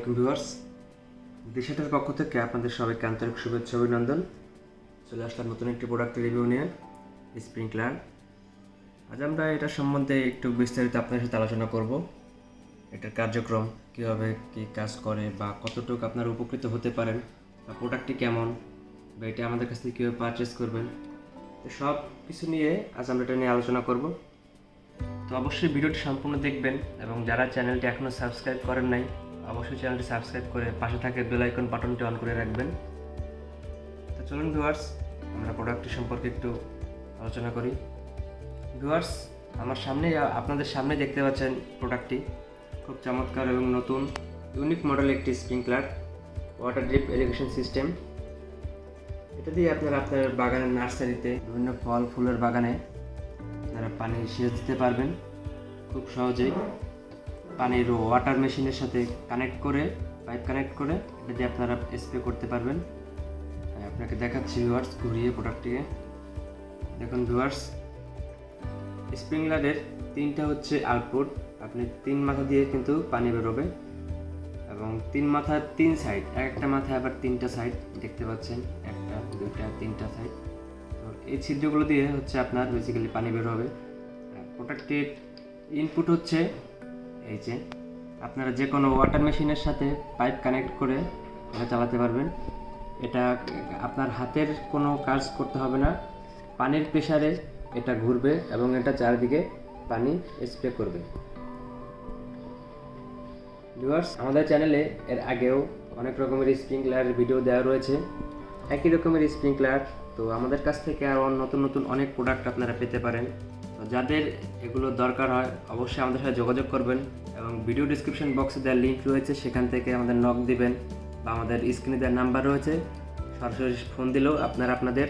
আলাইকুম ভিউয়ার্স, দিশাটার পক্ষ থেকে আপনাদের সবাইকে আন্তরিক শুভেচ্ছা অভিনন্দন। চলে আসলাম নতুন একটি প্রোডাক্টের রিভিউ নিয়ে, স্প্রিংকলার। আজ আমরা এটা সম্বন্ধে একটু বিস্তারিত আপনাদের সাথে আলোচনা করব। এটার কার্যক্রম কীভাবে কী কাজ করে বা কতটুকু আপনারা উপকৃত হতে পারেন, বা প্রোডাক্টটি কেমন, বা এটা আমাদের কাছ থেকে কীভাবে পারচেস করবেন, তো সব কিছু নিয়ে আজ আমরা এটা নিয়ে আলোচনা করব। তো অবশ্যই ভিডিওটি সম্পূর্ণ দেখবেন এবং যারা চ্যানেলটি এখনও সাবস্ক্রাইব করেন নাই অবশ্যই চ্যানেলটি সাবস্ক্রাইব করে পাশে থাকে বেল আইকন বাটনটি অন করে রাখবেন। তো চলুন ভিউয়ার্স, আমরা প্রোডাক্টটি সম্পর্কে একটু আলোচনা করি। ভিউয়ার্স, আমার সামনে আপনাদের সামনে দেখতে পাচ্ছেন প্রোডাক্টটি খুব চমৎকার এবং নতুন ইউনিক মডেল একটি sprinkler water drip irrigation system. এটা দিয়ে আপনারা আপনার বাগানের নার্সারিতে বিভিন্ন ফল ফুলের বাগানে আপনারা পানি সেচ দিতে পারবেন খুব সহজেই। পানির ওয়াটার মেশিনের সাথে কানেক্ট করে, পাইপ কানেক্ট করে এটা দিয়ে আপনারা স্প্রে করতে পারবেন। আপনাকে দেখাচ্ছি ভিউয়ার্স ঘুরিয়ে প্রোডাক্টটিকে। দেখুন ভিউয়ার্স, স্প্রিংকলারের তিনটা হচ্ছে আউটপুট। আপনি তিন মাথা দিয়ে কিন্তু পানি বেরোবে এবং তিন মাথার তিন সাইড, একটা মাথায় আবার তিনটা সাইড দেখতে পাচ্ছেন, একটা দুইটা তিনটা সাইড। তো এই ছিদ্রগুলো দিয়ে হচ্ছে আপনার বেসিক্যালি পানি বের হবে। প্রোডাক্টটির ইনপুট হচ্ছে এই যে, আপনারা যে কোনো ওয়াটার মেশিনের সাথে পাইপ কানেক্ট করে এটা চালাতে পারবেন। এটা আপনার হাতের কোনো কাজ করতে হবে না, পানির প্রেসারে এটা ঘুরবে এবং এটা চারিদিকে পানি স্প্রে করবে। ভিউয়ার্স, আমাদের চ্যানেলে এর আগেও অনেক রকমের স্প্রিংকলার ভিডিও দেওয়া রয়েছে, একই রকমের স্প্রিংকলার। তো আমাদের কাছ থেকে আরও নতুন নতুন অনেক প্রোডাক্ট আপনারা পেতে পারেন। তো যাদের এগুলো দরকার হয় অবশ্যই আমাদের সাথে যোগাযোগ করবেন এবং ভিডিও ডিসক্রিপশন বক্সে দেওয়ার লিঙ্ক রয়েছে, সেখান থেকে আমাদের নক দিবেন বা আমাদের স্ক্রিনে দেওয়ার নাম্বার রয়েছে, সরাসরি ফোন দিলেও আপনারা আপনাদের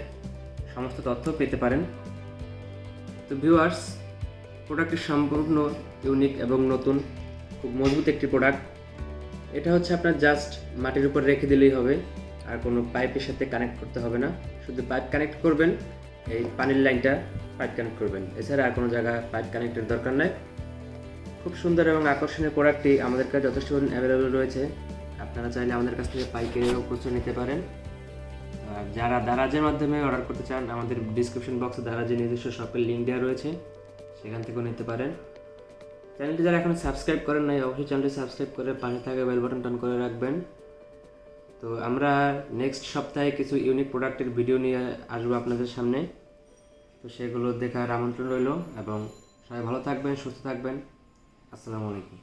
সমস্ত তথ্য পেতে পারেন। তো ভিউয়ার্স, প্রোডাক্টটি সম্পূর্ণ ইউনিক এবং নতুন, খুব মজবুত একটি প্রোডাক্ট। এটা হচ্ছে আপনার জাস্ট মাটির উপর রেখে দিলেই হবে, আর কোনো পাইপের সাথে কানেক্ট করতে হবে না। শুধু পাইপ কানেক্ট করবেন, এই পানির লাইনটা পাইপ কানেক্ট করবেন, এছাড়া আর কোনো জায়গায় পাইপ কানেক্টের দরকার নেই। খুব সুন্দর এবং আকর্ষণীয় প্রোডাক্টটি আমাদের কাছে যথেষ্ট অ্যাভেলেবল রয়েছে। আপনারা চাইলে আমাদের কাছ থেকে পাইকারিও খুচরো নিতে পারেন। আর যারা দারাজের মাধ্যমে অর্ডার করতে চান, আমাদের ডিসক্রিপশন বক্সে দারাজের নিজস্ব শপের লিঙ্ক দেওয়া রয়েছে, সেখান থেকেও নিতে পারেন। চ্যানেলটি যারা এখন সাবস্ক্রাইব করেন নাই অবশ্যই চ্যানেলটি সাবস্ক্রাইব করে পাশে থাকা বেল বাটন অন করে রাখবেন। তো আমরা নেক্সট সপ্তাহে কিছু ইউনিক প্রোডাক্টের ভিডিও নিয়ে আসবো আপনাদের সামনে। তো সেগুলো দেখার আমন্ত্রণ রইল এবং সবাই ভালো থাকবেন, সুস্থ থাকবেন। আসসালামু আলাইকুম।